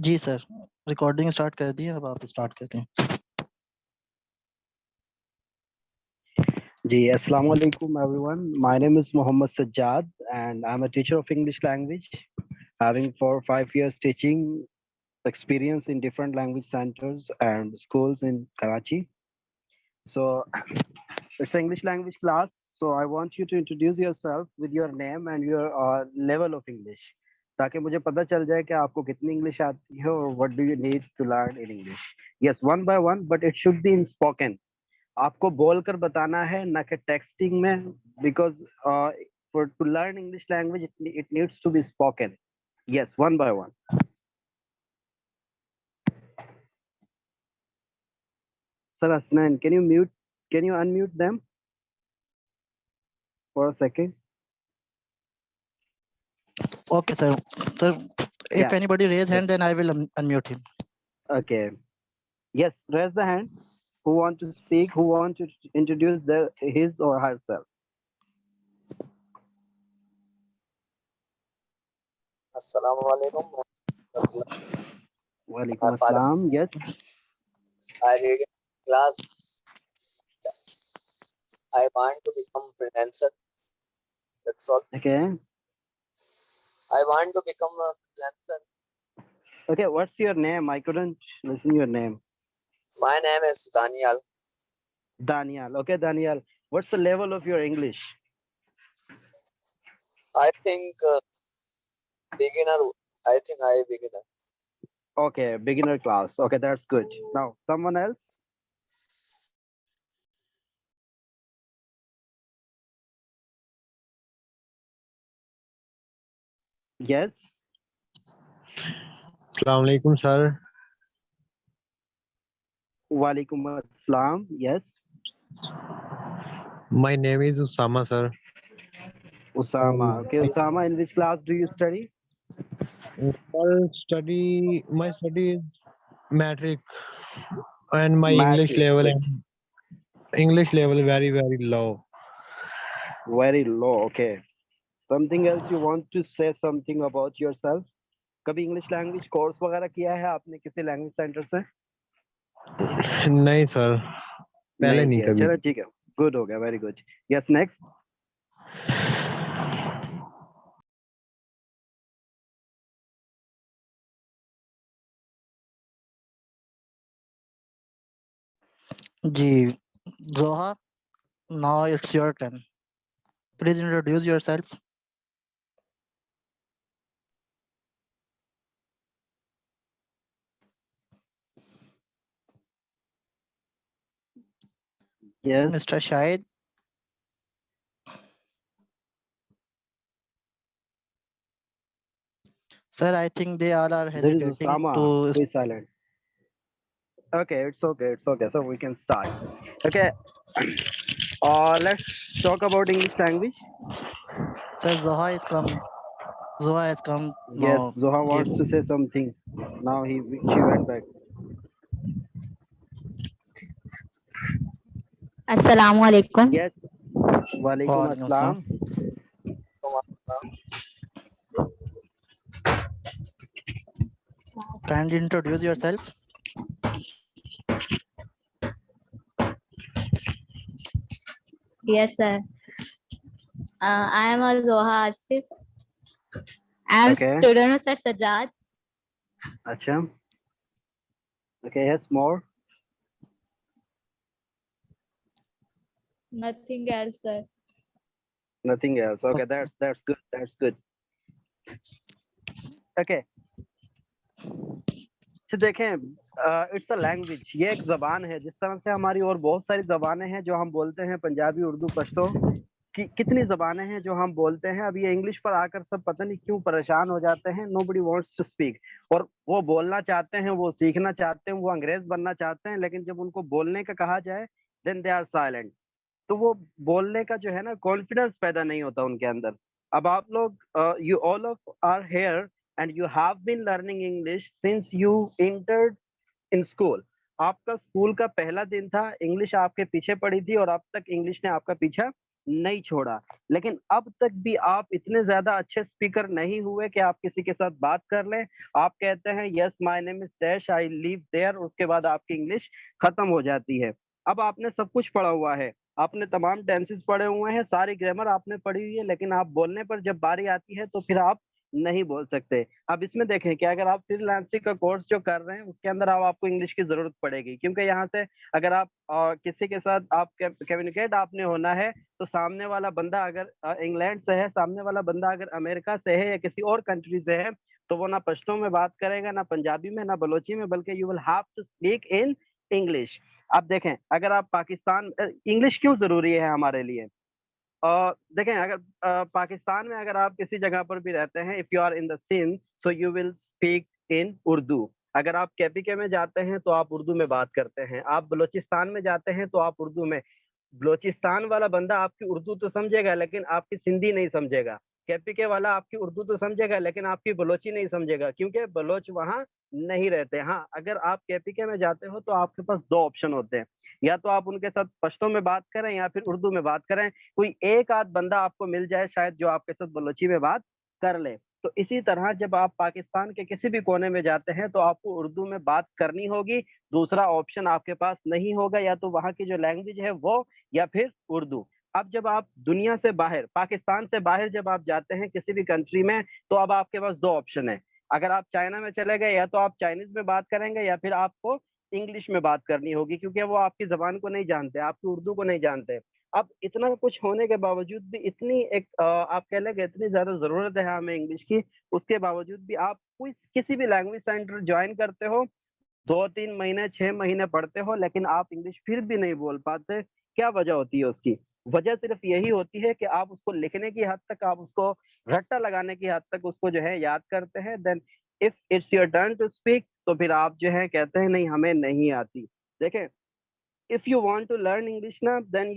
जी sir, recording start कर दी है, अब आप स्टार्ट करते हैं। जी, Assalamu alaikum everyone. My name is Mohammed Sajjad and I'm a teacher of English language, having 4 or 5 years teaching experience in different language centers and schools in Karachi. So it's an English language class. So I want you to introduce yourself with your name and your level of English. ताकि मुझे पता चल जाए कि आपको कितनी English आती है और what do you need to learn in English. Yes, one by one, but it should be in spoken. आपको बोलकर बताना है ना कि टेक्सटिंग में, because for to learn English language it needs to be spoken. Yes, one by one. Sir Asnan, can you unmute them for a second? Okay sir. Sir, if Yeah. anybody raise hand, then I will unmute him. Okay. Yes, raise the hand. Who want to speak? Who want to introduce his or herself? Assalamu alaikum. Walaikum assalam. Yes. I read in class. I want to become freelancer. That's all. Okay. I want to become a freelancer. Okay, what's your name? I couldn't listen your name. My name is Daniel. Daniel. Okay, Daniel. What's the level of your English? I think beginner. I think I beginner. Okay, beginner class. Okay, that's good. Now, someone else? Yes. Assalamu alaikum, sir. Walaikum assalam. Yes. My name is Usama, sir. Usama. Okay, Usama, in which class do you study? My study is metric, and my Matric. English level very very low. Very low. Okay. Something else you want to say something about yourself? कभी English language course वगैरह किया है आपने किसी language centre से? नहीं sir, पहले नहीं किया. कभी. चलो ठीक है, गुड हो गया, वेरी गुड. Yes, next. जी, Zoha, now it's your turn. Please introduce yourself. Yes. Mr. Shahid. Sir, I think they all are There is hesitating Usama to. who is silent. Okay, it's okay. So we can start. Okay. Let's talk about English language. Sir, Zoha is come. Zoha has come Yes, now. Zoha Give. wants to say something. Now she went back. अस्सलाम वालेकुम. Yes. Walaikum Walaikum assalam. Kindly introduce yourself. Yes, sir. I am Zoha Asif. I am Okay. student of Sir Sajjad. Acha. Okay, yes, more. Nothing else, sir. Nothing else. Okay, that's good. That's good. Okay. तो देखें, it's a language. ये एक जबान है, जिस तरह से हमारी और बहुत सारी जबानें हैं जो हम बोलते हैं, पंजाबी, उर्दू, पश्तो की कितनी जबानें हैं जो हम बोलते हैं. अब ये इंग्लिश पर आकर सब पता नहीं क्यों परेशान हो जाते हैं. Nobody wants to speak. और वो बोलना चाहते हैं, वो सीखना चाहते हैं, वो अंग्रेज बनना चाहते हैं, लेकिन जब उनको बोलने का कहा जाए देन दे आर साइलेंट. तो वो बोलने का जो है ना, कॉन्फिडेंस पैदा नहीं होता उनके अंदर. अब आप लोग, you all of are here and you have been learning English since you entered in school. आपका स्कूल का पहला दिन था, इंग्लिश आपके पीछे पड़ी थी और अब तक इंग्लिश ने आपका पीछा नहीं छोड़ा। लेकिन अब तक भी आप इतने ज्यादा अच्छे स्पीकर नहीं हुए कि आप किसी के साथ बात कर लें। आप कहते हैं yes my name is dash I live there, उसके बाद आपकी इंग्लिश खत्म हो जाती है। अब आपने सब कुछ पढ़ा हुआ है, आपने तमाम टेंसेस पढ़े हुए हैं, सारी ग्रामर आपने पढ़ी हुई है, लेकिन आप बोलने पर जब बारी आती है तो फिर आप नहीं बोल सकते। अब इसमें देखें कि अगर आप फ्रीलांसिंग का कोर्स जो कर रहे हैं उसके अंदर अब आपको इंग्लिश की जरूरत पड़ेगी, क्योंकि यहाँ से अगर आप किसी के साथ आप कम्युनिकेट आपने होना है, तो सामने वाला बंदा अगर इंग्लैंड से है, सामने वाला बंदा अगर अमेरिका से है या किसी और कंट्री से है, तो वो ना पश्तो में बात करेगा, ना पंजाबी में, ना बलोची में, बल्कि you will have to speak in English. अब देखें, अगर आप पाकिस्तान, इंग्लिश क्यों जरूरी है हमारे लिए? देखें, अगर पाकिस्तान में अगर आप किसी जगह पर भी रहते हैं, if you are in the Sindh, so you will speak in Urdu. अगर आप केपीके में जाते हैं तो आप उर्दू में बात करते हैं, आप बलूचिस्तान में जाते हैं तो आप उर्दू में। बलोचिस्तान वाला बंदा आपकी उर्दू तो समझेगा लेकिन आपकी सिंधी नहीं समझेगा। केपीके वाला आपकी उर्दू तो समझेगा लेकिन आपकी बलोची नहीं समझेगा, क्योंकि बलोच वहाँ नहीं रहते। हाँ, अगर आप केपीके में जाते हो तो आपके पास दो ऑप्शन होते हैं, या तो आप उनके साथ पश्तो में बात करें या फिर उर्दू में बात करें। कोई एक आध बंदा आपको मिल जाए शायद जो आपके साथ बलोची में बात कर ले। तो इसी तरह जब आप पाकिस्तान के किसी भी कोने में जाते हैं तो आपको उर्दू में बात करनी होगी, दूसरा ऑप्शन आपके पास नहीं होगा, या तो वहाँ की जो लैंग्वेज है वो या फिर उर्दू। अब जब आप दुनिया से बाहर, पाकिस्तान से बाहर जब आप जाते हैं किसी भी कंट्री में, तो अब आपके पास दो ऑप्शन है। अगर आप चाइना में चले गए, या तो आप चाइनीज में बात करेंगे या फिर आपको इंग्लिश में बात करनी होगी, क्योंकि वो आपकी जबान को नहीं जानते, आपकी उर्दू को नहीं जानते। अब इतना कुछ होने के बावजूद भी इतनी आप कह लेंगे इतनी ज्यादा जरूरत है हमें इंग्लिश की, उसके बावजूद भी आप कोई किसी भी लैंग्वेज सेंटर ज्वाइन करते हो, 2-3 महीने 6 महीने पढ़ते हो, लेकिन आप इंग्लिश फिर भी नहीं बोल पाते। क्या वजह होती है उसकी? वजह सिर्फ यही होती है कि आप उसको लिखने की हद तक, आप उसको रट्टा लगाने की हद तक उसको जो है याद करते हैं। Then if it's your turn to speak, तो फिर आप जो है कहते हैं नहीं हमें नहीं आती। देखें, if you want to learn English ना, देन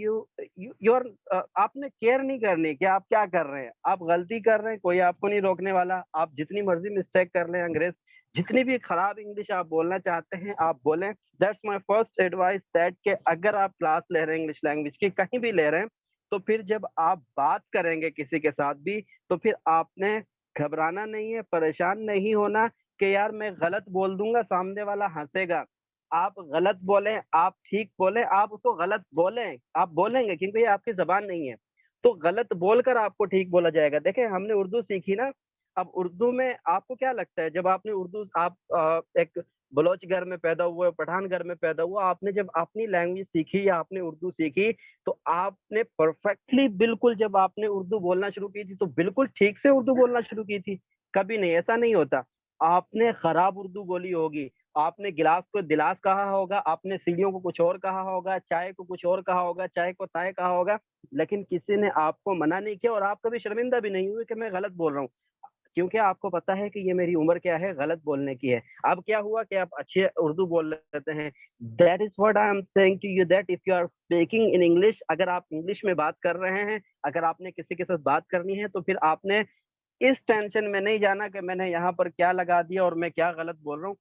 योर आपने केयर नहीं करनी कि आप क्या कर रहे हैं। आप गलती कर रहे हैं, कोई आपको नहीं रोकने वाला, आप जितनी मर्जी मिस्टेक कर लें। अंग्रेज जितनी भी खराब इंग्लिश आप बोलना चाहते हैं आप बोलें। That's my first advice, that के अगर आप क्लास ले रहे हैं इंग्लिश लैंग्वेज की, कहीं भी ले रहे हैं, तो फिर जब आप बात करेंगे किसी के साथ भी, तो फिर आपने घबराना नहीं है, परेशान नहीं होना कि यार मैं गलत बोल दूंगा सामने वाला हंसेगा। आप गलत बोलें, आप ठीक बोलें, आप उसको गलत बोलें, आप बोलेंगे क्योंकि ये आपकी ज़बान नहीं है, तो गलत बोलकर आपको ठीक बोला जाएगा। देखिए, हमने उर्दू सीखी ना, अब उर्दू में आपको क्या लगता है, जब आपने उर्दू, आप एक बलोच घर में पैदा हुए, पठान घर में पैदा हुआ, आपने जब अपनी लैंग्वेज सीखी या आपने उर्दू सीखी, तो आपने परफेक्टली बिल्कुल जब आपने उर्दू बोलना शुरू की थी, तो बिल्कुल ठीक से उर्दू बोलना शुरू की थी? कभी नहीं, ऐसा नहीं होता। आपने खराब उर्दू बोली होगी, आपने गिलास को दिलास कहा होगा, आपने सीढ़ियों को कुछ और कहा होगा, चाय को कुछ और कहा होगा, चाय को ताय कहा होगा, लेकिन किसी ने आपको मना नहीं किया और आप कभी शर्मिंदा भी नहीं हुए कि मैं गलत बोल रहा हूँ, क्योंकि आपको पता है कि ये मेरी उम्र क्या है, गलत बोलने की है। अब क्या हुआ कि आप अच्छे उर्दू बोल लेते हैं। That is what I am saying to you, that if you are speaking in English, अगर आप इंग्लिश में बात कर रहे हैं, अगर आपने किसी के साथ बात करनी है, तो फिर आपने इस टेंशन में नहीं जाना कि मैंने यहाँ पर क्या लगा दिया और मैं क्या गलत बोल रहा हूँ।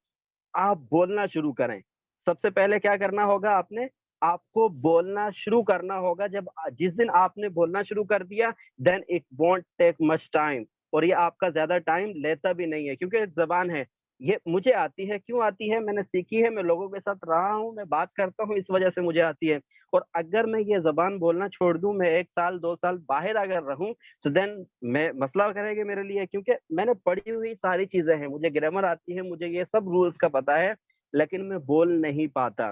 आप बोलना शुरू करें। सबसे पहले क्या करना होगा आपने, आपको बोलना शुरू करना होगा। जब जिस दिन आपने बोलना शुरू कर दिया, then it won't take much time, और ये आपका ज़्यादा टाइम लेता भी नहीं है, क्योंकि ज़बान है, ये मुझे आती है। क्यों आती है? मैंने सीखी है, मैं लोगों के साथ रहा हूँ, मैं बात करता हूँ, इस वजह से मुझे आती है। और अगर मैं ये ज़बान बोलना छोड़ दूँ, मैं 1 साल 2 साल बाहर अगर रहूँ, तो देन मैं मसला करेंगे मेरे लिए, क्योंकि मैंने पढ़ी हुई सारी चीज़ें हैं, मुझे ग्रामर आती है, मुझे ये सब रूल्स का पता है, लेकिन मैं बोल नहीं पाता।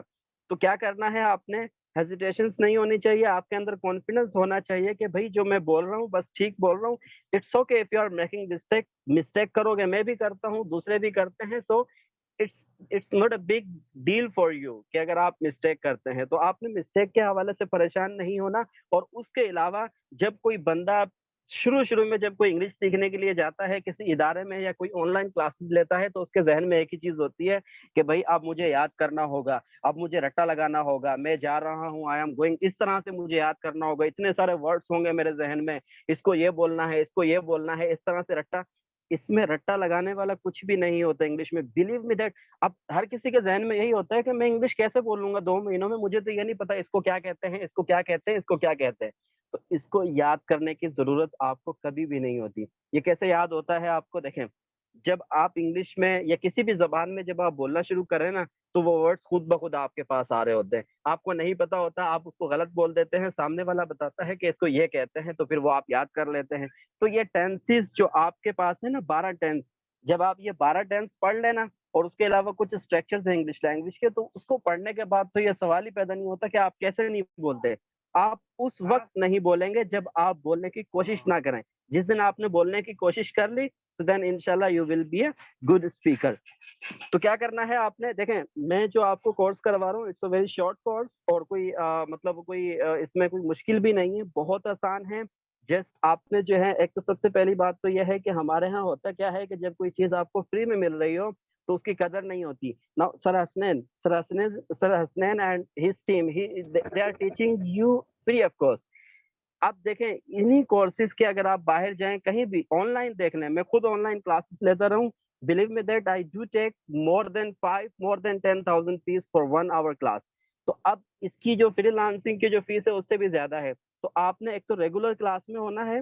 तो क्या करना है आपने, हेजिटेशंस नहीं होनी चाहिए, आपके अंदर कॉन्फिडेंस होना चाहिए कि भई जो मैं बोल रहा हूँ बस ठीक बोल रहा हूँ। It's okay if you are making mistake, mistake करोगे, मैं भी करता हूँ, दूसरे भी करते हैं, so it's it's not a big deal for you कि अगर आप मिस्टेक करते हैं, तो आपने मिस्टेक के हवाले से परेशान नहीं होना। और उसके अलावा जब कोई बंदा शुरू-शुरू में जब कोई इंग्लिश सीखने के लिए जाता है किसी इदारे में या कोई ऑनलाइन क्लासेस लेता है, तो उसके ज़हन में एक ही चीज़ होती है कि भई अब मुझे याद करना होगा, अब मुझे रट्टा लगाना होगा, मैं जा रहा हूँ, आई एम गोइंग, इस तरह से मुझे याद करना होगा, इतने सारे वर्ड्स होंगे मेरे ज़हन में, इसको ये बोलना है, इसको ये बोलना है, इस तरह से रट्टा। इसमें रट्टा लगाने वाला कुछ भी नहीं होता इंग्लिश में, बिलीव मी दैट। अब हर किसी के ज़हन में यही होता है कि मैं इंग्लिश कैसे बोल लूँगा 2 महीनों में, मुझे तो ये नहीं पता इसको क्या कहते हैं, इसको क्या कहते हैं, इसको क्या कहते हैं। तो इसको याद करने की जरूरत आपको कभी भी नहीं होती। ये कैसे याद होता है आपको, देखें, जब आप इंग्लिश में या किसी भी जबान में जब आप बोलना शुरू करें ना, तो वो वर्ड्स खुद ब खुद आपके पास आ रहे होते हैं। आपको नहीं पता होता, आप उसको गलत बोल देते हैं, सामने वाला बताता है कि इसको ये कहते हैं, तो फिर वो आप याद कर लेते हैं। तो ये टेंसेस जो आपके पास है ना, 12 टेंस, जब आप ये 12 टेंस पढ़ लेना और उसके अलावा कुछ स्ट्रक्चर्स हैं इंग्लिश लैंग्वेज के, तो उसको पढ़ने के बाद तो ये सवाल ही पैदा नहीं होता कि आप कैसे नहीं बोलते। आप उस वक्त नहीं बोलेंगे जब आप बोलने की कोशिश ना करें। जिस दिन आपने बोलने की कोशिश कर ली, तो देन इंशाल्लाह you will be a good speaker. तो क्या करना है आपने, देखें, मैं जो आपको कोर्स करवा रहा हूँ, it's a very short course, और कोई मतलब कोई इसमें कोई मुश्किल भी नहीं है, बहुत आसान है। जस्ट आपने जो है, एक तो सबसे पहली बात तो यह है कि हमारे यहाँ होता क्या है कि जब कोई चीज आपको फ्री में मिल रही हो तो उसकी कदर नहीं होती। Now sir Hasnain and his team, they are teaching you free of cost. अब देखें, इन्हीं कोर्सेज के अगर आप बाहर जाएं कहीं भी ऑनलाइन देख लें, मैं खुद ऑनलाइन क्लासेस लेता रहूं, believe me that I do take more than 10,000 fees for 1 hour class. तो अब इसकी जो फ्रीलांसिंग की जो फीस है उससे भी ज्यादा है। तो आपने एक तो रेगुलर क्लास में होना है,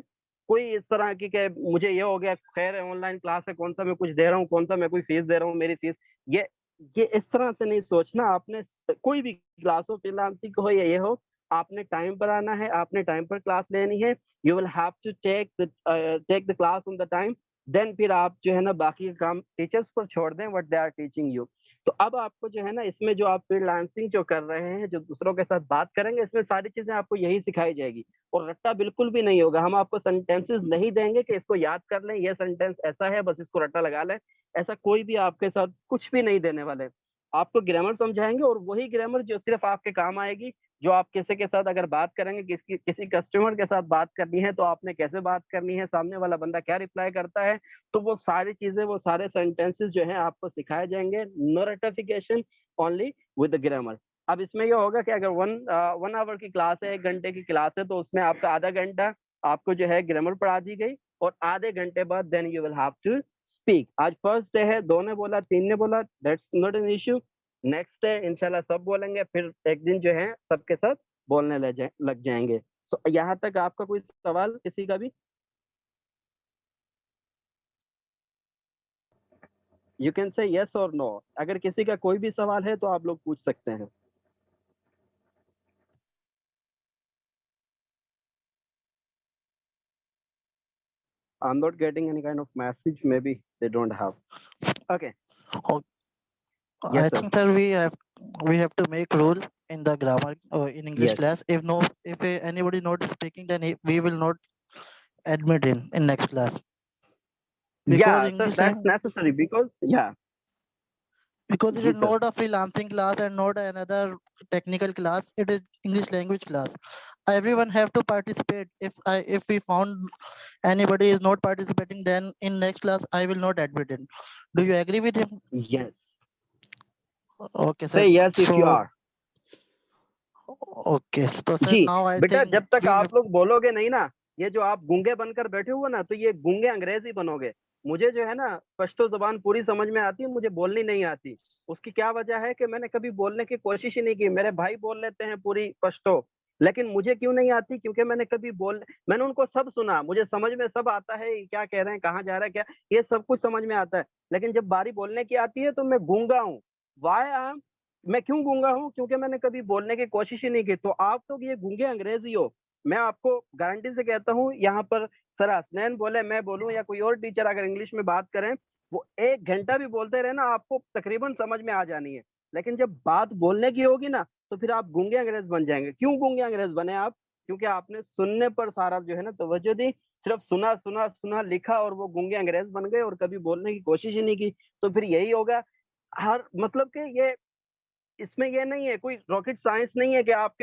कोई इस तरह की कि मुझे ये हो गया, खैर है ऑनलाइन क्लास है, कौन सा मैं कुछ दे रहा हूँ, कौन सा मैं कोई फीस दे रहा हूँ, मेरी फीस, ये ये इस तरह से नहीं सोचना आपने। कोई भी क्लास हो, फ्रीलांसिंग हो या ये हो, आपने टाइम पर आना है, आपने टाइम पर क्लास लेनी है। You will have to take the class on the time. Then फिर आप जो है ना बाकी का काम टीचर्स पर छोड़ दें, what they are teaching you. तो अब आपको जो है ना, इसमें जो आप फ्रीलांसिंग जो कर रहे हैं, जो दूसरों के साथ बात करेंगे, इसमें सारी चीजें आपको यही सिखाई जाएगी। और रट्टा बिल्कुल भी नहीं होगा। हम आपको सेंटेंसेस नहीं देंगे कि इसको याद कर लें, ये सेंटेंस ऐसा है, बस इसको रट्टा लगा लें। ऐसा कोई भी आपके साथ कुछ भी नहीं देने वाले। आपको ग्रामर समझाएंगे, और वही ग्रामर जो सिर्फ आपके काम आएगी। जो आप किसी के साथ अगर बात करेंगे, किसी कस्टमर के साथ बात करनी है, तो आपने कैसे बात करनी है, सामने वाला बंदा क्या रिप्लाई करता है, तो वो सारी चीजें, वो सारे सेंटेंसेस जो है आपको सिखाए जाएंगे। नो रटिफिकेशन, ओनली विद द ग्रामर। अब इसमें ये होगा कि अगर 1 hour की क्लास है, 1 घंटे की क्लास है, तो उसमें आपका आधा घंटा आपको जो है ग्रामर पढ़ा दी गई, और आधे घंटे बाद then you will have to speak. आज फर्स्ट डे है, 2 ने बोला, 3 ने बोला, that's not an issue. Next day इंशाल्लाह सब बोलेंगे, फिर एक दिन जो है सबके साथ बोलने लग जाएंगे। सो यहाँ तक आपका कोई सवाल किसी का भी? यू कैन से यस और नो। अगर किसी का कोई भी सवाल है तो आप लोग पूछ सकते हैं। I'm not getting any kind of message. Maybe they don't have. Okay. Oh, Yes, I sir. think, sir, we have to make rule in the grammar in English Yes. class. If anybody not speaking, then we will not admit him in next class, because Yeah, sir, English that's necessary because, yeah, because it ji, is sir. not a freelancing class and not another technical class. It is English language class. Everyone have to participate. If we found anybody is not participating, then in next class I will not admit him. Do you agree with him? Yes. Okay, sir. Say yes if you So are. okay, so sir, ji, now I बेटा, think जब तक we have. आप लोग बोलोगे नहीं ना, ये जो आप गूंगे बनकर बैठे हुए ना, तो ये गूंगे अंग्रेज ही बनोगे। मुझे जो है ना पश्तो जबान पूरी समझ में आती है, मुझे बोलनी नहीं आती। उसकी क्या वजह है कि मैंने कभी बोलने की कोशिश ही नहीं की। मेरे भाई बोल लेते हैं पूरी पश्तो, लेकिन मुझे क्यों नहीं आती? क्योंकि मैंने उनको सब सुना, मुझे समझ में सब आता है, ये क्या कह रहे हैं, कहाँ जा रहा है, क्या, ये सब कुछ समझ में आता है। लेकिन जब बारी बोलने की आती है तो मैं गूंगा हूँ। वाई? मैं क्यों गूंगा हूँ? क्योंकि मैंने कभी बोलने की कोशिश ही नहीं की। तो आप तो ये गूंगे अंग्रेज ही हो। मैं आपको गारंटी से कहता हूँ, यहाँ पर सर हसनैन बोले, मैं बोलूँ, या कोई और टीचर अगर इंग्लिश में बात करें, वो 1 घंटा भी बोलते रहे ना, आपको तकरीबन समझ में आ जानी है। लेकिन जब बात बोलने की होगी ना, तो फिर आप गूंगे अंग्रेज बन जाएंगे। क्यों गूंगे अंग्रेज बने आप? क्योंकि आपने सुनने पर सारा जो है ना तवज्जो दी, सिर्फ सुना सुना सुना, लिखा, और वो गूंगे अंग्रेज बन गए, और कभी बोलने की कोशिश ही नहीं की। तो फिर यही होगा। हर मतलब कि ये, इसमें ये नहीं है, कोई रॉकेट साइंस नहीं है कि आप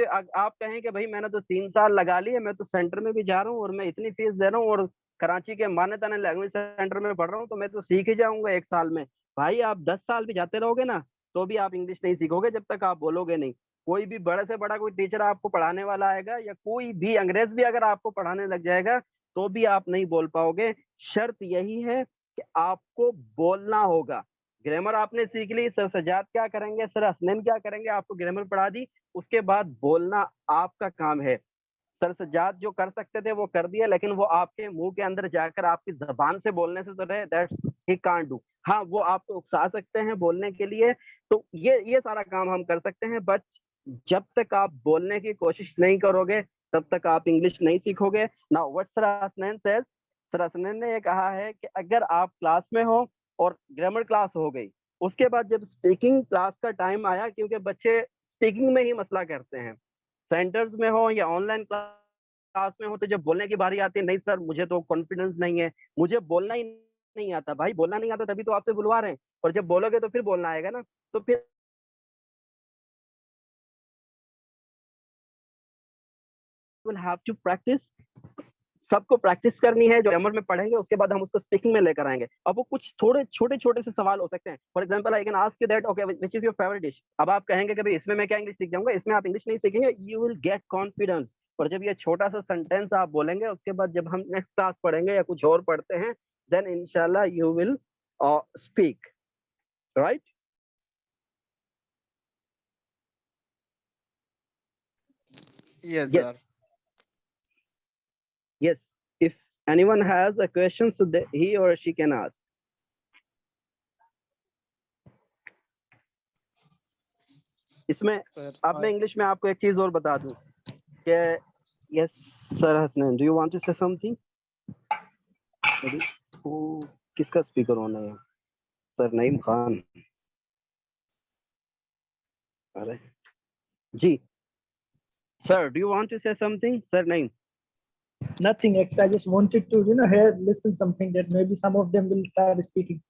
कहें कि भाई मैंने तो 3 साल लगा लिए, मैं तो सेंटर में भी जा रहा हूँ और मैं इतनी फीस दे रहा हूँ, और कराची के माने ताने लैंग्वेज सेंटर में पढ़ रहा हूँ, तो मैं तो सीख ही जाऊंगा 1 साल में। भाई आप 10 साल भी जाते रहोगे ना, तो भी आप इंग्लिश नहीं सीखोगे जब तक आप बोलोगे नहीं। कोई भी बड़े से बड़ा कोई टीचर आपको पढ़ाने वाला आएगा, या कोई भी अंग्रेज भी अगर आपको पढ़ाने लग जाएगा, तो भी आप नहीं बोल पाओगे। शर्त यही है कि आपको बोलना होगा। ग्रामर आपने सीख ली, सर सजाद क्या करेंगे, सर हसनैन क्या करेंगे, आपको ग्रामर पढ़ा दी, उसके बाद बोलना आपका काम है। सर सज्जाद जो कर सकते थे वो कर दिया, लेकिन वो आपके मुंह के अंदर जाकर आपकी जबान से बोलने से तो रहे, दैट्स ही कांट डू। हाँ, वो आपको उकसा सकते हैं बोलने के लिए, तो ये सारा काम हम कर सकते हैं, बट जब तक आप बोलने की कोशिश नहीं करोगे तब तक आप इंग्लिश नहीं सीखोगे। Now what sir Hasnain says, sir Hasnain ने ये कहा है कि अगर आप क्लास में हो और ग्रामर क्लास हो गई, उसके बाद जब स्पीकिंग क्लास का टाइम आया, क्योंकि बच्चे स्पीकिंग में ही मसला करते हैं, सेंटर्स में हो या ऑनलाइन क्लास में हो, तो जब बोलने की बारी आती है, नहीं सर मुझे तो कॉन्फिडेंस नहीं है, मुझे बोलना ही नहीं आता। भाई बोलना नहीं आता तभी तो आपसे बुलवा रहे हैं, और जब बोलोगे तो फिर बोलना आएगा ना, तो फिर विल हैव टू प्रैक्टिस। सबको प्रैक्टिस करनी है, जो ग्रामर में पढ़ेंगे उसके बाद हम उसको स्पीकिंग में लेकर आएंगे। अब वो कुछ थोड़े छोटे छोटे से सवाल हो सकते हैं। For example I can ask you that okay which is your favourite dish. अब आप कहेंगे कि भाई इसमें मैं क्या इंग्लिश सीख जाऊंगा, इसमें आप इंग्लिश नहीं सीखेंगे, यू विल गेट कॉन्फिडेंस। और जब ये छोटा सा सेंटेंस आप बोलेंगे, उसके बाद जब हम नेक्स्ट क्लास पढ़ेंगे या कुछ और पढ़ते हैं, देन इंशाल्लाह you will speak, right? Yes, Yes. sir. Yes, if anyone has a question, so he or she can ask. इसमें Sir, अब मैं इंग्लिश में आपको एक चीज और बता दूं कि yes sir Hasnain, do you want to say something? किसका स्पीकर ऑन है? सर नईम खान। अरे जी sir, do you want to say something? Sir Naeem. Nothing. Actually, I just wanted to, hear, listen something that maybe some of them will start speaking.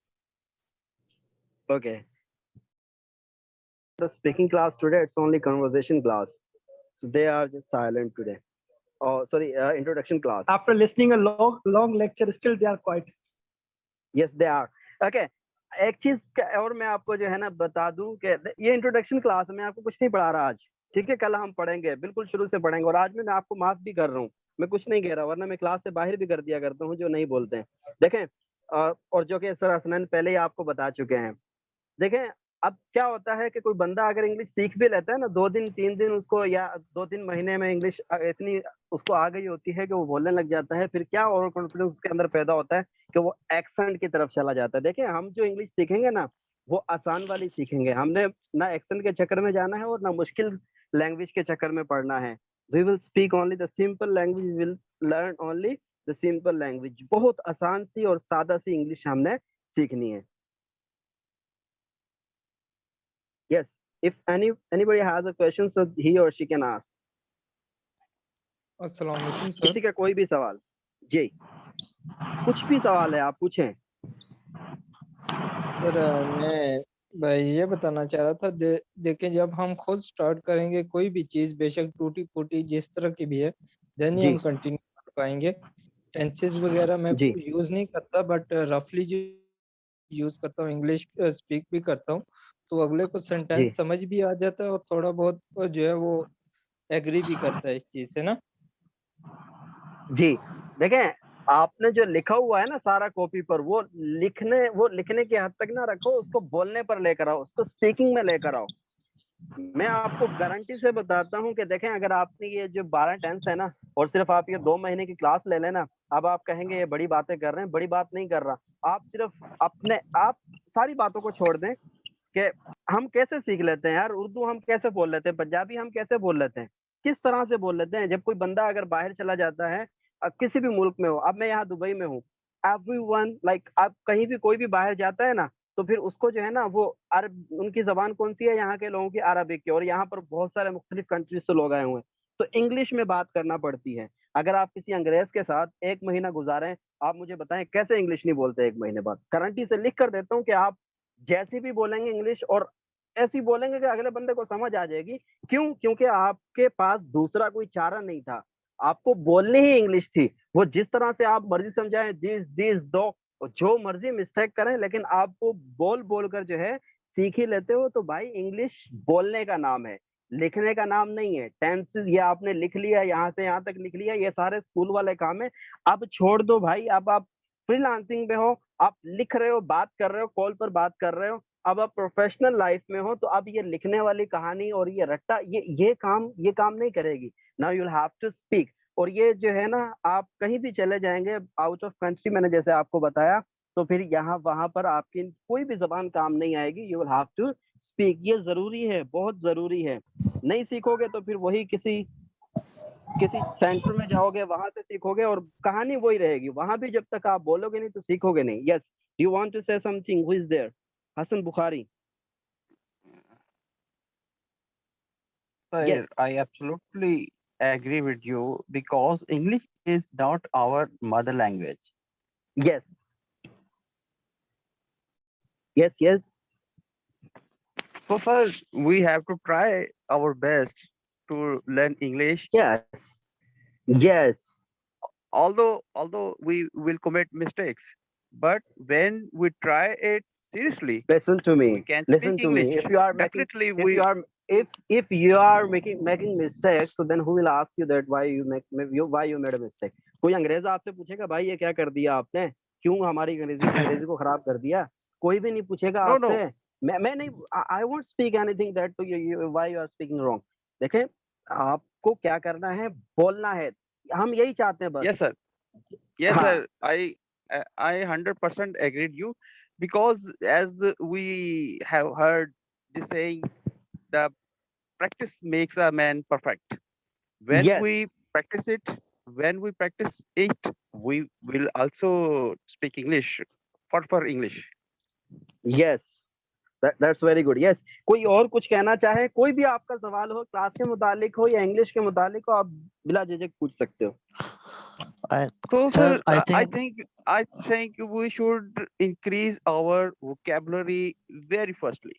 Okay. The speaking class today, it's only conversation class. So they are just silent today. Oh, sorry, introduction class. After listening a long lecture, still they are quiet. Yes, they are. Okay. एक चीज और मैं आपको जो है ना बता दूं कि ये इंट्रोडक्शन क्लास में आपको कुछ नहीं पढ़ा रहा आज, ठीक है? कल हम पढ़ेंगे, बिल्कुल शुरू से पढ़ेंगे। और आज मैं आपको माफ भी कर रहा हूँ, मैं कुछ नहीं कह रहा, वरना मैं क्लास से बाहर भी कर दिया करता हूँ जो नहीं बोलते हैं। देखें, और जो कि सर हसनैन पहले ही आपको बता चुके हैं। देखें, अब क्या होता है कि कोई बंदा अगर इंग्लिश सीख भी लेता है ना, 2 दिन 3 दिन उसको, या 2-3 महीने में इंग्लिश इतनी उसको आ गई होती है कि वो बोलने लग जाता है, फिर क्या ओवर कॉन्फिडेंस उसके अंदर पैदा होता है कि वो एक्सेंट की तरफ चला जाता है। देखिए, हम जो इंग्लिश सीखेंगे ना, वो आसान वाली सीखेंगे। हमने ना एक्सेंट के चक्कर में जाना है और ना मुश्किल लैंग्वेज के चक्कर में पढ़ना है। We will speak only the simple language, will learn only the simple language. बहुत आसान सी और सादा सी इंग्लिश हमने सीखनी है। Yes, if anybody has a question, so he or she can ask. अस्सलाम वालेकुम सर। किसी का कोई भी सवाल जी, कुछ भी सवाल है आप पूछें। सर मैं ये बताना चाह रहा था, देखें जब हम खुद स्टार्ट करेंगे कोई भी चीज़, बेशक टूटी फूटी जिस तरह की भी है, देन ही जी हम कंटिन्यू कर पाएंगे। टेंसेस वगैरह मैं जी यूज़ नहीं करता, बट रफली जो यूज़ करता हूँ, इंग्लिश स्पीक भी करता हूँ, तो अगले को जी सेंटेंस समझ भी आ जाता है और थोड़ा बहुत जो है वो एग्री भी करता है इस चीज़ से ना। जी। देखें, आपने जो लिखा हुआ है ना सारा कॉपी पर, वो लिखने की हद तक ना रखो, उसको बोलने पर लेकर आओ, उसको स्पीकिंग में लेकर आओ। मैं आपको गारंटी से बताता हूँ कि देखें, अगर आपने ये जो 12 टेंस है ना, और सिर्फ आप ये 2 महीने की क्लास ले लेना, अब आप कहेंगे ये बड़ी बातें कर रहे हैं। बड़ी बात नहीं कर रहा। आप सिर्फ आप सारी बातों को छोड़ दें कि हम कैसे सीख लेते हैं यार, उर्दू हम कैसे बोल लेते हैं, पंजाबी हम कैसे बोल लेते हैं, किस तरह से बोल लेते हैं। जब कोई बंदा अगर बाहर चला जाता है, किसी भी मुल्क में हो, अब मैं यहाँ दुबई में हूँ, एवरीवन लाइक, आप कहीं भी कोई भी बाहर जाता है ना, तो फिर उसको जो है ना वो अरब, उनकी जबान कौन सी है यहाँ के लोगों की? अरबिक की। और यहाँ पर बहुत सारे मुख्तलिफ कंट्रीज से लोग आए हुए हैं, तो इंग्लिश में बात करना पड़ती है। अगर आप किसी अंग्रेज के साथ 1 महीना गुजारें, आप मुझे बताएं कैसे इंग्लिश नहीं बोलते 1 महीने बाद? गारंटी से लिख कर देता हूँ कि आप जैसी भी बोलेंगे इंग्लिश, और ऐसी बोलेंगे कि अगले बंदे को समझ आ जाएगी। क्यों? क्योंकि आपके पास दूसरा कोई चारा नहीं था, आपको बोलनी ही इंग्लिश थी। वो जिस तरह से आप मर्जी समझाएं, दिस दो, जो मर्जी मिस्टेक करें, लेकिन आपको बोल बोल कर जो है सीख ही लेते हो। तो भाई इंग्लिश बोलने का नाम है, लिखने का नाम नहीं है। टेंसेस ये आपने लिख लिया, यहाँ से यहाँ तक लिख लिया, ये सारे स्कूल वाले काम है। अब छोड़ दो भाई, अब आप फ्रीलांसिंग में हो, आप लिख रहे हो, बात कर रहे हो, कॉल पर बात कर रहे हो। अब आप प्रोफेशनल लाइफ में हो, तो अब ये लिखने वाली कहानी और ये रट्टा, ये काम नहीं करेगी। Now you have to speak. और ये जो है ना, आप कहीं भी चले जाएंगे आउट ऑफ कंट्री, मैंने जैसे आपको बताया, तो फिर यहाँ वहां पर आपकी कोई भी जबान काम नहीं आएगी। You will have to speak. ये जरूरी है, बहुत जरूरी है। नहीं सीखोगे तो फिर वही किसी किसी सेंटर में जाओगे, वहां से सीखोगे और कहानी वही रहेगी। वहां भी जब तक आप बोलोगे नहीं तो सीखोगे नहीं। Yes, you want to say something, who is there? Hasan Bukhari. Sir, I absolutely agree with you because English is not our mother language. Yes. Yes, yes. So, sir, we have to try our best to learn English. Yes. Yes. Although we will commit mistakes, but when we try it seriously, Listen to we me. can Listen speak to me. English. If you are making, Definitely, if you are, if you are making mistakes, so then who will ask you that why you why you made a mistake? कोई अंग्रेज आपसे पूछेगा भाई ये क्या कर दिया आपने, क्यों हमारी अंग्रेजी को खराब कर दिया? कोई भी नहीं पूछेगा No, आपसे। no. मैं नहीं, I won't speak anything that to you why you are speaking wrong. देखें, आपको क्या करना है, बोलना है। हम यही चाहते हैं बस। Yes, sir. Yes, हाँ। sir. I 100% agreed you because as we have heard the saying, the practice makes a man perfect. When Yes. we practice it, we will also speak English, for English. Yes, that's very good. Yes, कोई और कुछ कहना चाहे, कोई भी आपका सवाल हो, क्लास के मुतालिक हो या इंग्लिश के मुतालिक हो, आप बिला झिझक पूछ सकते हो। So, Sir, sir, I I think we should increase our vocabulary very firstly.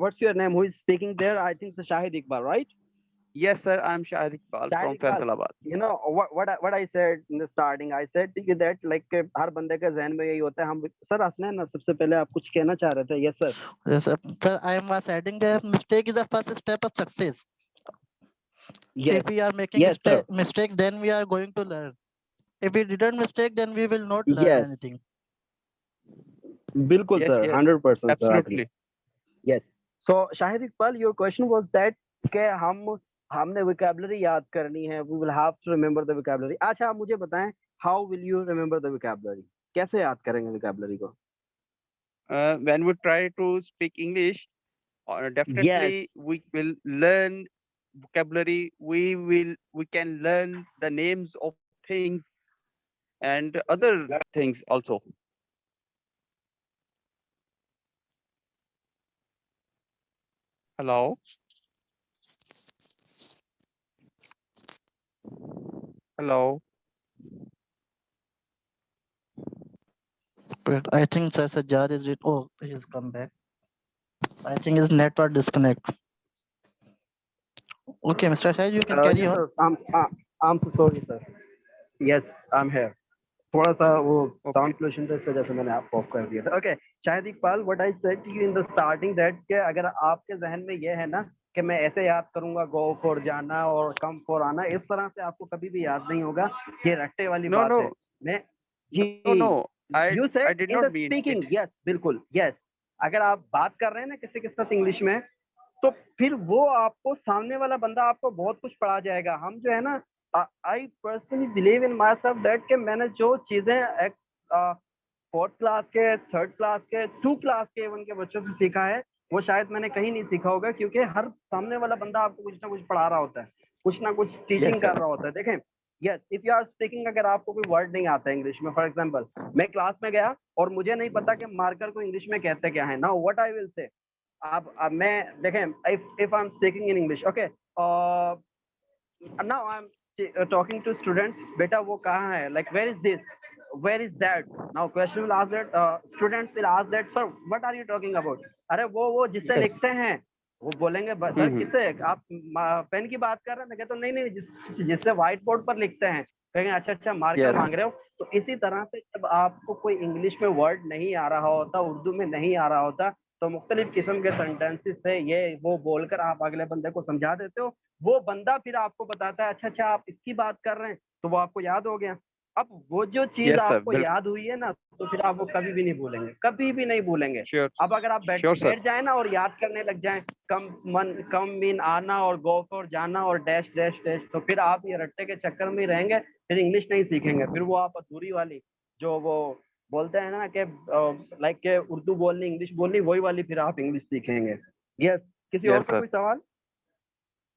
What's your name? Who is speaking there? I think it's Shahid Iqbal, right? Yes, sir. I'm Shahid Iqbal Shahid from Iqbal, Faisalabad. you know what I said in the starting? I said to you that like हर बंदे के जहन में यही होता है। हम sir Hasnain ना, सबसे पहले आप कुछ कहना चाह रहे थे? Yes sir. yes, sir, I was adding that mistake is the first step of success. Yes. If we are making Yes, sir. mistakes, then we are going to learn. If we didn't mistake, then we will not learn Yes. anything. बिल्कुल Yes, sir, yes. 100% sir, agree. Absolutely. Yes. So Shahid Iqbal, your question was that कि हमने vocabulary याद करनी है, we will have to remember the vocabulary. अच्छा, आप मुझे बताएं, how will you remember the vocabulary? कैसे याद करेंगे vocabulary को? When we try to speak English, definitely we will learn vocabulary. We can learn the names of things and other things also. Hello. Hello. Wait, I think Sir Sajjad is it. Oh, he's come back. I think his network disconnect. Okay, Mr. Shahid, you can carry Yes, on. sir. I'm so sorry sir. Yes, I'm here. थोड़ा सा वो sound pollution था, इस वजह से मैंने आपको of कर दिया था। Okay, Shahid Iqbal, what I said to you in the starting that कि अगर आपके जहन में ये है ना कि मैं ऐसे याद करूंगा, गो फॉर जाना और कम फॉर आना, इस तरह से आपको कभी भी याद नहीं होगा। ये रट्टे वाली No, बात no. है। मैं No. You I said did in not the mean speaking. it. Yes, बिल्कुल, यस। अगर आप बात कर रहे हैं ना किसी के साथ इंग्लिश में, तो फिर वो आपको, सामने वाला बंदा आपको बहुत कुछ पढ़ा जाएगा। हम जो है ना, I personally believe in my self that कि मैंने जो चीजें फोर्थ क्लास के, थर्ड क्लास के, 2 क्लास के इवन के बच्चों से सीखा है, वो शायद मैंने कहीं नहीं सीखा होगा, क्योंकि हर सामने वाला बंदा आपको कुछ ना कुछ पढ़ा रहा होता है, कुछ ना कुछ टीचिंग Yes, sir. कर रहा होता है। देखें, yes, if you are speaking, अगर आपको कोई वर्ड नहीं आता है इंग्लिश में, फॉर एग्जांपल मैं क्लास में गया और मुझे नहीं पता कि मार्कर को इंग्लिश में कहते क्या है, now what I will say, अब मैं देखें, if I am speaking in English, okay, now I am talking to students, बेटा वो कहाँ है, like where is this, where is that? Now question will ask that, students will ask that, sir what are you talking about? अरे वो जिससे Yes. लिखते हैं, वो बोलेंगे सर किससे, आप पेन की बात कर रहे हैं? मैं कहता हूँ नहीं, जिससे व्हाइट बोर्ड पर लिखते हैं। कहेंगे अच्छा मार्कर Yes. मांग रहे हो। तो इसी तरह से जब आपको कोई इंग्लिश में वर्ड नहीं आ रहा होता, उर्दू में नहीं आ रहा होता, तो मुख्तलिफ किस्म के सेंटेंसेस से ये वो बोलकर आप अगले बंदे को समझा देते हो। वो बंदा फिर आपको बताता है अच्छा आप इसकी बात कर रहे हैं, तो वो आपको याद हो गया। अब वो जो चीज Yes, sir. आपको याद हुई है ना, तो फिर आप वो कभी भी नहीं भूलेंगे, कभी भी नहीं भूलेंगे। Sure. अब अगर आप Sure, sir. बैठ जाए ना और याद करने लग जाए, कम मीन आना और गो फॉर जाना और डैश डैश डैश, तो फिर आप ये रट्टे के चक्कर में ही रहेंगे, फिर इंग्लिश नहीं सीखेंगे। फिर वो आप अधूरी वाली जो वो बोलते हैं ना कि लाइक के उर्दू बोलनी इंग्लिश बोलनी, वही वाली फिर आप इंग्लिश सीखेंगे। यस, किसी और Yes, का sir. कोई सवाल?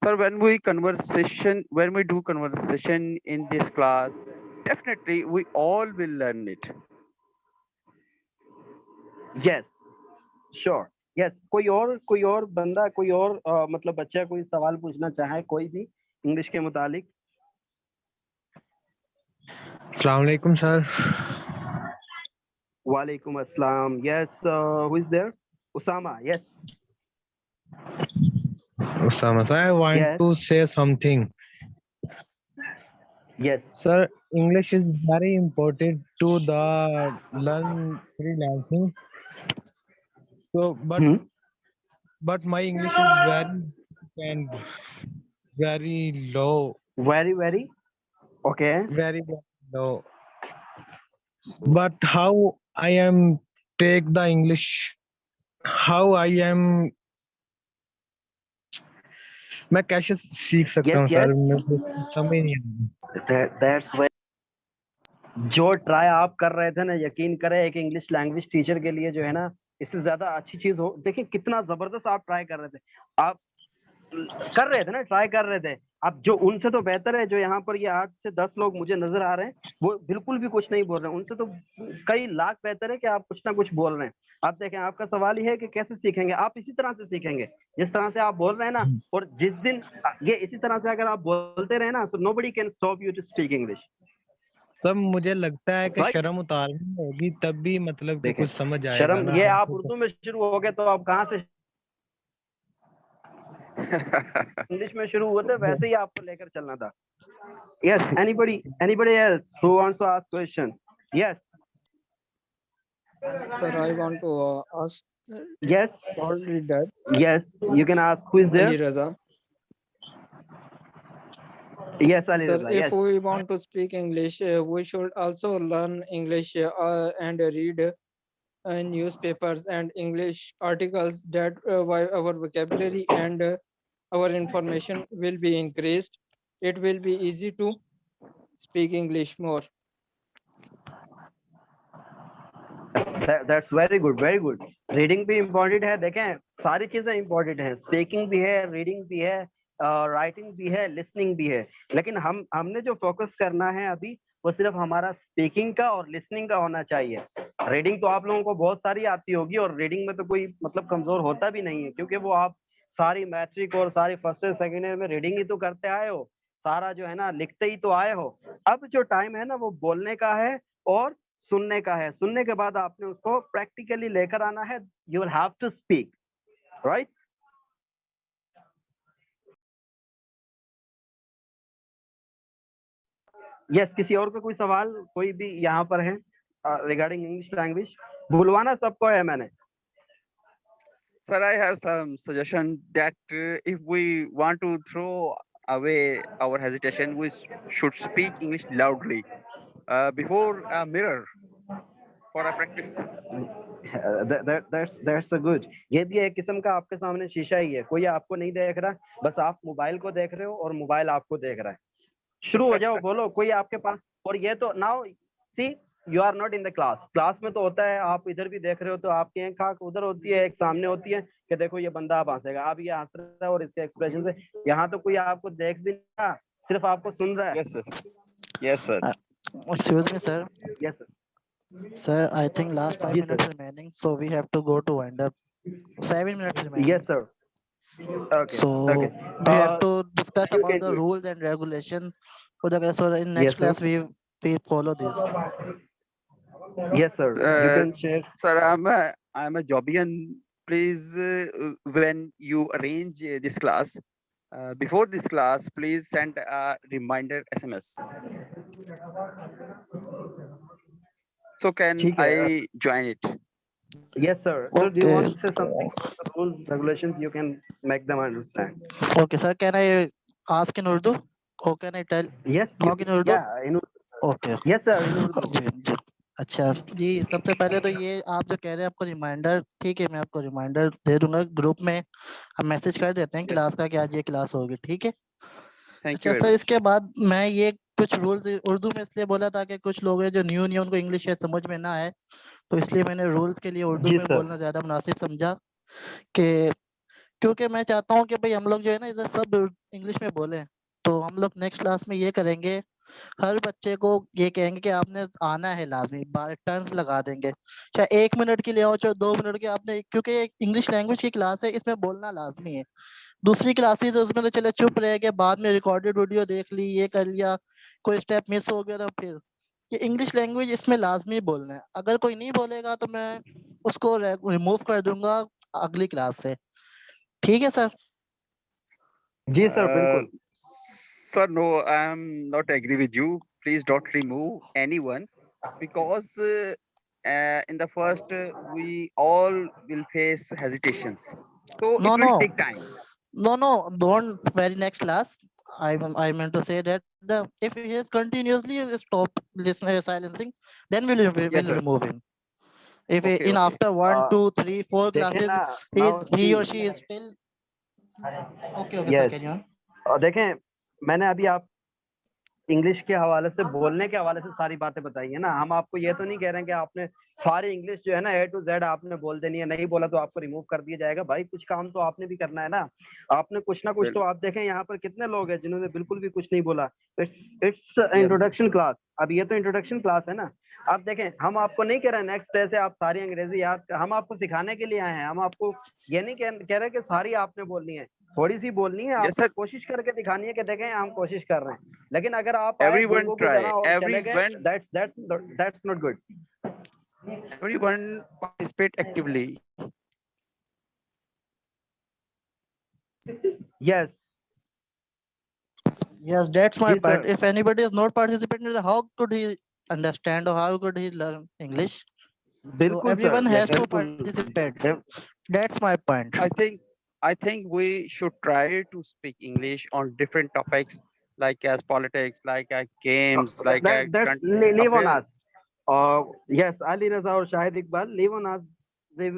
Sir, when we do conversation in this class, definitely we all will learn it. Yes sure, yes. कोई और बंदा, कोई और मतलब बच्चा कोई सवाल पूछना चाहे, कोई भी इंग्लिश के मुतालिक? Assalamu alaikum, sir. वालेकुम अस्सलाम। Yes, who is there? Usama. Yes Osama, sir, I want Yes. to say something. Yes Sir, English is very important to the learn freelancing. So, but my English is very and very low, very okay. very low. But how I am take the English? How I am? मैं कैसे सीख सकता हूँ Yes, sir? yes. मुझे समझ नहीं आ रहा। That's why जो ट्राई आप कर रहे थे ना, यकीन करें एक इंग्लिश लैंग्वेज टीचर के लिए जो है ना, इससे ज्यादा अच्छी चीज हो। देखिए कितना जबरदस्त आप ट्राई कर रहे थे, आप कर रहे थे ना, ट्राई कर रहे थे। अब जो उनसे तो बेहतर है, जो यहाँ पर ये 8 से 10 लोग मुझे नजर आ रहे हैं, वो बिल्कुल भी कुछ नहीं बोल रहे हैं। उनसे तो कई लाख बेहतर है कि आप कुछ ना कुछ बोल रहे हैं। आप देखें, आपका सवाल ही है कि कैसे सीखेंगे। आप इसी तरह से सीखेंगे जिस तरह से आप बोल रहे हैं ना, और जिस दिन ये इसी तरह से अगर आप बोलते रहे ना, so nobody can stop you to speak English. तब मुझे लगता है कि Right? शर्म उतारनी होगी, तब भी मतलब कि देखें, कुछ समझ आएगा शर्म ना। ये आप उर्दू में शुरू हो गए तो आप कहाँ से इंग्लिश में शुरू हुए थे, वैसे ही आपको लेकर चलना था। Yes, anybody else who wants to ask question? Yes. Sir, I want to ask. Yes. Already that. Yes, you can ask. Who is there? Ali Raza. Yes, Ali Sir, Raza. if Yes. we want to speak English, we should also learn English and read newspapers and English articles that our vocabulary and our information will be increased. It will be easy to speak English more. That's very good, very good. Reading भी important है। देखें, सारी चीजें important है, speaking भी है, reading भी है, राइटिंग भी है, लिसनिंग भी है। लेकिन हमने जो फोकस करना है अभी, वो सिर्फ हमारा स्पीकिंग का और लिसनिंग का होना चाहिए। रीडिंग तो आप लोगों को बहुत सारी आती होगी, और रीडिंग में तो कोई मतलब कमजोर होता भी नहीं है, क्योंकि वो आप सारी मैट्रिक और सारी फर्स्ट ईयर सेकेंड ईयर में रीडिंग ही तो करते आए हो, सारा जो है ना लिखते ही तो आए हो। अब जो टाइम है ना, वो बोलने का है और सुनने का है। सुनने के बाद आपने उसको प्रैक्टिकली लेकर आना है। You will have to speak, right? Yes, किसी और का कोई सवाल कोई भी यहाँ पर है रिगार्डिंग इंग्लिश लैंग्वेज? भूलवाना सबको है मैंने। Sir, I have some suggestion that if we want to throw away our hesitation, we should speak English loudly before a mirror for a practice. That's a good. ये भी एक किस्म का आपके सामने शीशा ही है, कोई आपको नहीं देख रहा, बस आप मोबाइल को देख रहे हो और मोबाइल आपको देख रहा है। शुरू हो जाओ, बोलो, कोई आपके पास। और ये तो now see you are not in the class में तो होता है, आप इधर भी देख रहे हो तो आपकी आंख उधर होती है, एक सामने होती है कि देखो ये बंदा आप हंसेगा, आप ये हंस रहा है और इसके एक्सप्रेशन से। यहाँ तो कोई आपको देख भी नहीं रहा, सिर्फ आपको सुन रहा है। Yes, sir. Yes, sir. Excuse me, sir. Yes, sir. Sir, I think last 5 Yes, sir. minutes remaining, so we have to go to wind up. 7 minutes remaining. Yes, sir. Okay. So Okay. we have to discuss you about can the do it. rules and regulations for the class. So in next Yes, sir. class we follow this. Yes, sir. You can share. Sir, I'm a Jobian. Please, when you arrange this class, before this class, please send a reminder SMS. So can ठीक है। I join it? Yes, sir. So do you Okay. want to say something about the rules, regulations? You can make them understand. Okay, sir. Can I ask in Urdu? Or can I tell? Yes. Talk in Urdu? Yeah. In, Okay. yes, sir. In Urdu. जी, जी। अच्छा जी, सबसे पहले तो ये आप जो कह रहे हैं आपको रिमाइंडर, ठीक है, मैं आपको रिमाइंडर दे दूंगा ग्रुप में, हम मैसेज कर देते हैं Yes. क्लास का कि आज ये क्लास होगी, ठीक है। Thank you अच्छा very सर, much. इसके बाद मैं ये कुछ रूल्स उर्दू में इसलिए बोला था कि कुछ लोग हैं जो न्यू न्यू, उनको इंग्लिश शायद समझ में ना आए, तो इसलिए मैंने रूल्स के लिए उर्दू जी में सर। बोलना ज्यादा मुनासिब समझा कि, क्योंकि मैं चाहता हूँ कि भाई हम लोग जो है ना इधर सब इंग्लिश में बोलें। तो हम लोग नेक्स्ट क्लास में ये करेंगे, हर बच्चे को ये कहेंगे कि आपने आना है लाजमी, टर्न्स लगा देंगे, चाहे 1 मिनट के लिए हो चाहे 2 मिनट के, आपने, क्योंकि इंग्लिश लैंग्वेज की क्लास है, इसमें बोलना लाजमी है। दूसरी क्लासेस उसमें तो चले चुप रह गए, बाद में रिकॉर्डेड वीडियो देख ली, ये कर लिया, कोई स्टेप मिस हो गया तो फिर, ये इंग्लिश लैंग्वेज इसमें लाजमी बोलना है। अगर कोई नहीं बोलेगा तो मैं उसको रिमूव कर दूंगा अगली क्लास से, ठीक है सर। जी सर, Uh, बिल्कुल। sir, no, I am not agree with you. Please don't remove anyone because in the first we all will face hesitations. So No, it will no, take time. no, don't very next class. I meant to say that if he is continuously stop listening silencing, then we Yes, will sir. remove him. If Okay, in okay. after one, uh, 2, 3, 4 देखें classes ना, he or see, she is still okay sir, yes, carry on. और देखें, मैंने अभी आप English के हवाले से, बोलने के हवाले से सारी बातें बताई है ना। हम आपको ये तो नहीं कह रहे हैं कि आपने सारी इंग्लिश जो है ना A to Z आपने बोल देनी है, नहीं बोला तो आपको रिमूव कर दिया जाएगा। भाई कुछ काम तो आपने भी करना है ना, आपने कुछ ना कुछ तो, आप देखें यहाँ पर कितने लोग हैं जिन्होंने बिल्कुल भी कुछ नहीं बोला। It's Yes. इंट्रोडक्शन क्लास, अब ये तो इंट्रोडक्शन क्लास है ना। आप देखें, हम आपको नहीं कह रहे नेक्स्ट डे से आप सारी अंग्रेजी याद, हम आपको सिखाने के लिए आए हैं। हम आपको ये नहीं कह रहे कि सारी आपने बोलनी है, थोड़ी सी बोलनी है, Yes, आपको sir. कोशिश करके दिखानी है कि देखें हम कोशिश कर रहे हैं। लेकिन अगर आप आए Everyone गुंगों की try. तरह और चले गए, Everyone, that's not good. everyone participate actively. Yes, Yes, that's my जी point. सर। If anybody is not participating, then how could he understand or how could he learn English? So बिल्कुल everyone sir, Yes, has sir. to बिल्कुल। participate. जब- That's my point. I think we should try to speak English on different topics like as politics, like games, like that's current leave on affairs. us. Yes, Ali Raza और Shahid Iqbal, leave on us. We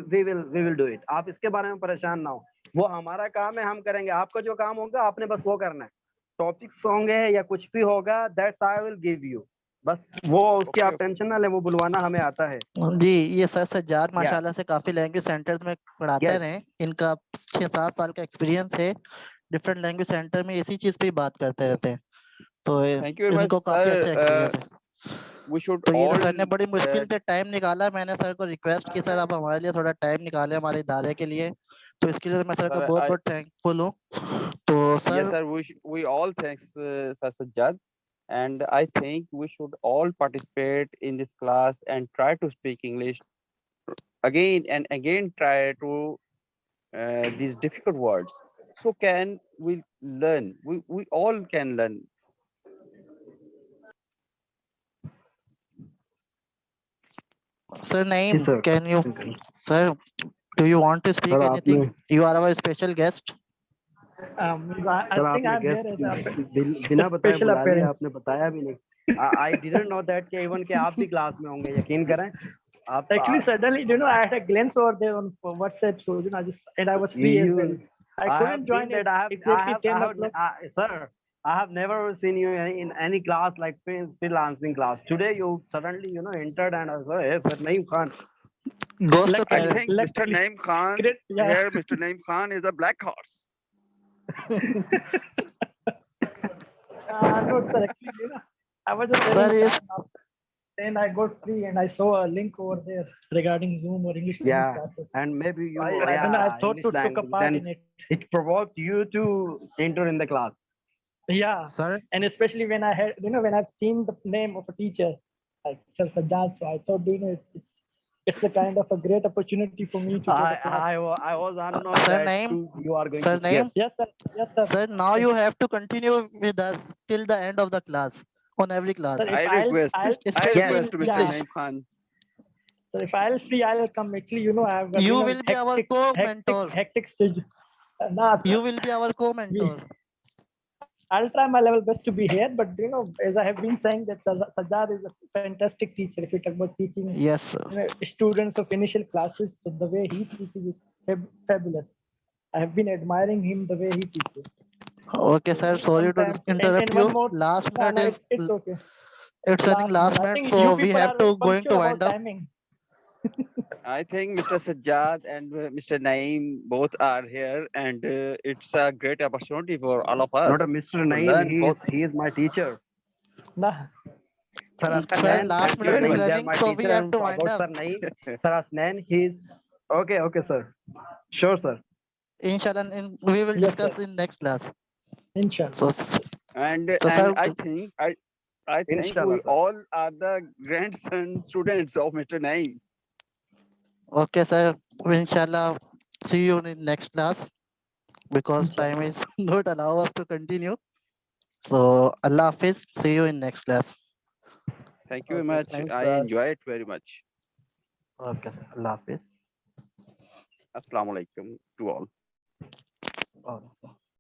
will do it. आप इसके बारे में परेशान ना हो, वो हमारा काम है, हम करेंगे। आपका जो काम होगा आपने बस वो करना है। टॉपिक्स होंगे या कुछ भी होगा, that's I will give you, बस वो उसकी Okay, आप टेंशन ना ले, वो बुलवाना हमें आता है। जी, ये सर सज्जाद या माशाल्लाह से काफी लैंग्वेज सेंटर्स में पढ़ाते यस, रहे, इनका 6-7 साल का एक्सपीरियंस है, डिफरेंट लैंग्वेज सेंटर में इसी चीज पे ही बात करते रहते yes. हैं, तो Thank you very much, इनको काफी अच्छा sir. एक्सपीरियंस है। We should तो ये तो all सर ने बड़ी मुश्किल uh, से टाइम निकाला, मैंने सर को रिक्वेस्ट की सर आप हमारे लिए थोड़ा टाइम निकालें हमारे इदारे के लिए, तो इसके लिए मैं सर का sir, बहुत I बहुत थैंकफुल हूँ। तो yes, sir sir. We all thanks Sir Sajjad, and I think we should all participate in this class and try to speak English again and again. Try to these difficult words. So can we learn? We all can learn. Sir जी Naeem, sir. can you, sir, do you want to speak sir आपने, anything? You are our special guest. I sir think आपने I'm here as guest a बिना बताए special बुला लिया, appearance. आपने बताया भी नहीं। आई डिडंट नो दैट कि इवन के आप भी क्लास में होंगे, यकीन करें आप। Actually, suddenly, I had a glance over there on WhatsApp, so and I was free as well. You, I I couldn't have join seen it that. exactly 10 o'clock. Sir, I have never seen you in any class like freelancing class. Today you suddenly, entered and I was like, hey, Sir Naeem Khan. Ghost of I Luckily, think parents. Mr. Naeem Khan great, yeah. here. Mr. Naeem Khan is a black horse. No, sir, actually, I was just Sir, having is time after. Then I got free and I saw a link over there regarding Zoom or English language Yeah, classes. and maybe you, I thought English to took a language. part Then in it. it provoked you to enter in the class. Yeah, Sir, and especially when I had, when I've seen the name of a teacher like Sir Sajjad, so I thought, it's a kind of a great opportunity for me to go to class. I was unknown Sir that Naeem, you are going Sir to. Yes. Naeem, Yes, sir. Yes, sir. sir, now you have to continue with us till the end of the class, on every class, Sir, I if request, I'll especially request in to Mr. English. Naeem Khan. sir, if I'll free, I'll come. Actually, I've got You will be our co-mentor. hectic schedule. Nah, sir. You will be our co-mentor. I'll try my level best to be here, but as I have been saying, that Sajjad is a fantastic teacher. If you talk about teaching Yes, sir. students of initial classes, so the way he teaches is fabulous. I have been admiring him the way he teaches. Okay, sir. Sorry to Sometimes, interrupt and you. one more, Last no, minute no, is it's okay. it's running Last last minute. I minute, think so you we people have are to going punctual to about wind up. timing. I think Mr. Sajjad and Mr. Naeem both are here, and it's a great opportunity for all of us Not a Mr. to Naeem. learn both. He is my teacher. Nah, Sir Sir, Asnan, last Thank you minute very is they much. are running, my so we teacher. have And to wind about up. Sir Naeem, Sir Asnan, he's okay, sir. Sure, sir. Inshallah, we will yes, discuss sir. in next class. Inshallah. So, And so sir, I think Inshallah, we sir. all are the grandson students of Mr. Naeem. okay, sir. Inshallah, see you in next class because Inshallah. time is not allow us to continue. So, Allah Hafiz. See you in next class. Thank you very Okay, much. thanks, I sir. enjoy it very much. Okay, sir. Allah Hafiz. Assalamu alaikum to all. Okay.